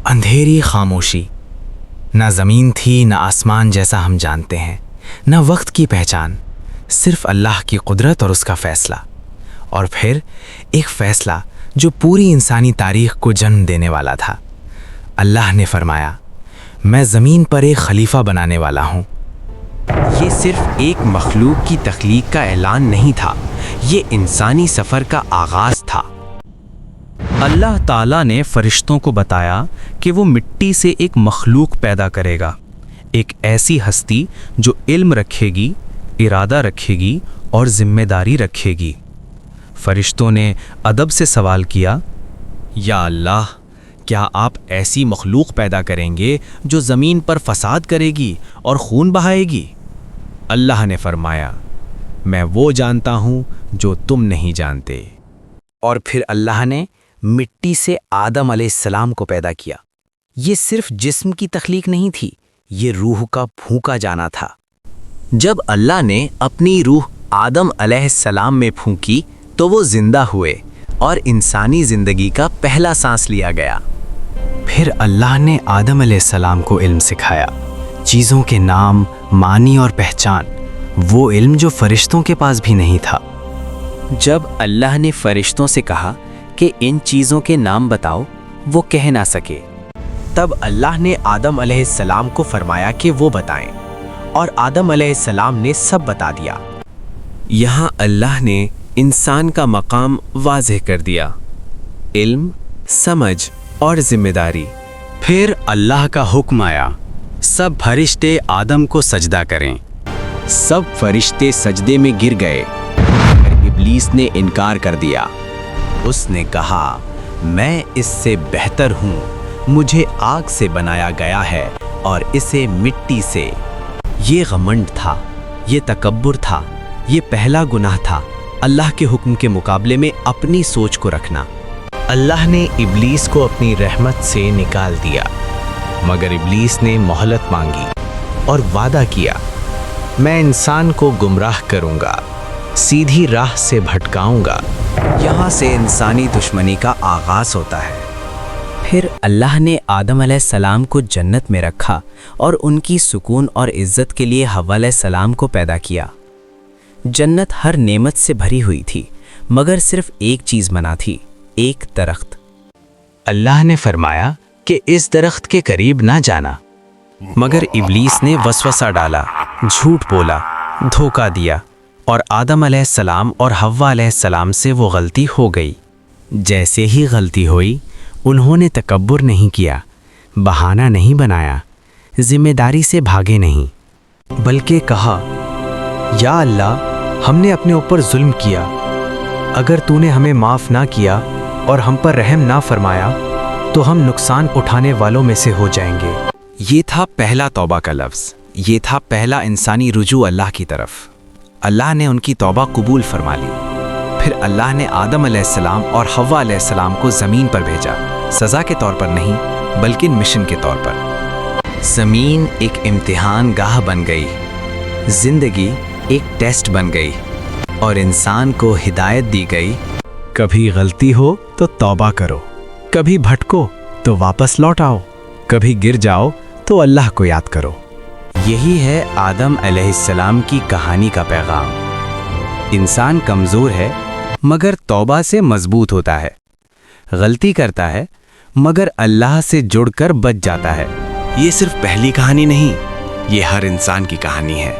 اندھیری خاموشی، نہ زمین تھی نہ آسمان جیسا ہم جانتے ہیں، نہ وقت کی پہچان، صرف اللہ کی قدرت اور اس کا فیصلہ۔ اور پھر ایک فیصلہ جو پوری انسانی تاریخ کو جنم دینے والا تھا۔ اللہ نے فرمایا، میں زمین پر ایک خلیفہ بنانے والا ہوں۔ یہ صرف ایک مخلوق کی تخلیق کا اعلان نہیں تھا، یہ انسانی سفر کا آغاز تھا۔ اللہ تعالیٰ نے فرشتوں کو بتایا کہ وہ مٹی سے ایک مخلوق پیدا کرے گا، ایک ایسی ہستی جو علم رکھے گی، ارادہ رکھے گی اور ذمہ داری رکھے گی۔ فرشتوں نے ادب سے سوال کیا، یا اللہ، کیا آپ ایسی مخلوق پیدا کریں گے جو زمین پر فساد کرے گی اور خون بہائے گی؟ اللہ نے فرمایا، میں وہ جانتا ہوں جو تم نہیں جانتے۔ اور پھر اللہ نے مٹی سے آدم علیہ السلام کو پیدا کیا۔ یہ صرف جسم کی تخلیق نہیں تھی، یہ روح کا پھونکا جانا تھا۔ جب اللہ نے اپنی روح آدم علیہ السلام میں پھونکی تو وہ زندہ ہوئے اور انسانی زندگی کا پہلا سانس لیا گیا۔ پھر اللہ نے آدم علیہ السلام کو علم سکھایا، چیزوں کے نام، معنی اور پہچان، وہ علم جو فرشتوں کے پاس بھی نہیں تھا۔ جب اللہ نے فرشتوں سے کہا کہ ان چیزوں کے نام بتاؤ، وہ کہہ نہ سکے، تب اللہ نے آدم علیہ السلام کو فرمایا کہ وہ بتائیں، اور آدم علیہ السلام نے سب بتا دیا۔ یہاں اللہ نے انسان کا مقام واضح کر دیا، علم، سمجھ اور ذمہ داری۔ پھر اللہ کا حکم آیا، سب فرشتے آدم کو سجدہ کریں۔ سب فرشتے سجدے میں گر گئے، مگر ابلیس نے انکار کر دیا۔ اس نے کہا، میں اس سے بہتر ہوں، مجھے آگ سے بنایا گیا ہے اور اسے مٹی سے۔ یہ غمنڈ تھا، یہ تکبر تھا، یہ پہلا گناہ تھا، اللہ کے حکم کے مقابلے میں اپنی سوچ کو رکھنا۔ اللہ نے ابلیس کو اپنی رحمت سے نکال دیا، مگر ابلیس نے مہلت مانگی اور وعدہ کیا، میں انسان کو گمراہ کروں گا، سیدھی راہ سے بھٹکاؤں گا۔ یہاں سے انسانی دشمنی کا آغاز ہوتا ہے۔ پھر اللہ نے آدم علیہ السلام کو جنت میں رکھا اور ان کی سکون اور عزت کے لیے حوا علیہ السلام کو پیدا کیا۔ جنت ہر نعمت سے بھری ہوئی تھی، مگر صرف ایک چیز منع تھی، ایک درخت۔ اللہ نے فرمایا کہ اس درخت کے قریب نہ جانا، مگر ابلیس نے وسوسہ ڈالا، جھوٹ بولا، دھوکہ دیا، اور آدم علیہ السلام اور حوا علیہ السلام سے وہ غلطی ہو گئی۔ جیسے ہی غلطی ہوئی، انہوں نے تکبر نہیں کیا، بہانہ نہیں بنایا، ذمہ داری سے بھاگے نہیں، بلکہ کہا، یا اللہ، ہم نے اپنے اوپر ظلم کیا، اگر تو نے ہمیں معاف نہ کیا اور ہم پر رحم نہ فرمایا تو ہم نقصان اٹھانے والوں میں سے ہو جائیں گے۔ یہ تھا پہلا توبہ کا لفظ، یہ تھا پہلا انسانی رجوع اللہ کی طرف۔ اللہ نے ان کی توبہ قبول فرما لی۔ پھر اللہ نے آدم علیہ السلام اور حوا علیہ السلام کو زمین پر بھیجا، سزا کے طور پر نہیں بلکہ مشن کے طور پر۔ زمین ایک امتحان گاہ بن گئی، زندگی ایک ٹیسٹ بن گئی، اور انسان کو ہدایت دی گئی، کبھی غلطی ہو تو توبہ کرو، کبھی بھٹکو تو واپس لوٹ آؤ، کبھی گر جاؤ تو اللہ کو یاد کرو۔ یہی ہے آدم علیہ السلام کی کہانی کا پیغام۔ انسان کمزور ہے مگر توبہ سے مضبوط ہوتا ہے، غلطی کرتا ہے مگر اللہ سے جڑ کر بچ جاتا ہے۔ یہ صرف پہلی کہانی نہیں، یہ ہر انسان کی کہانی ہے۔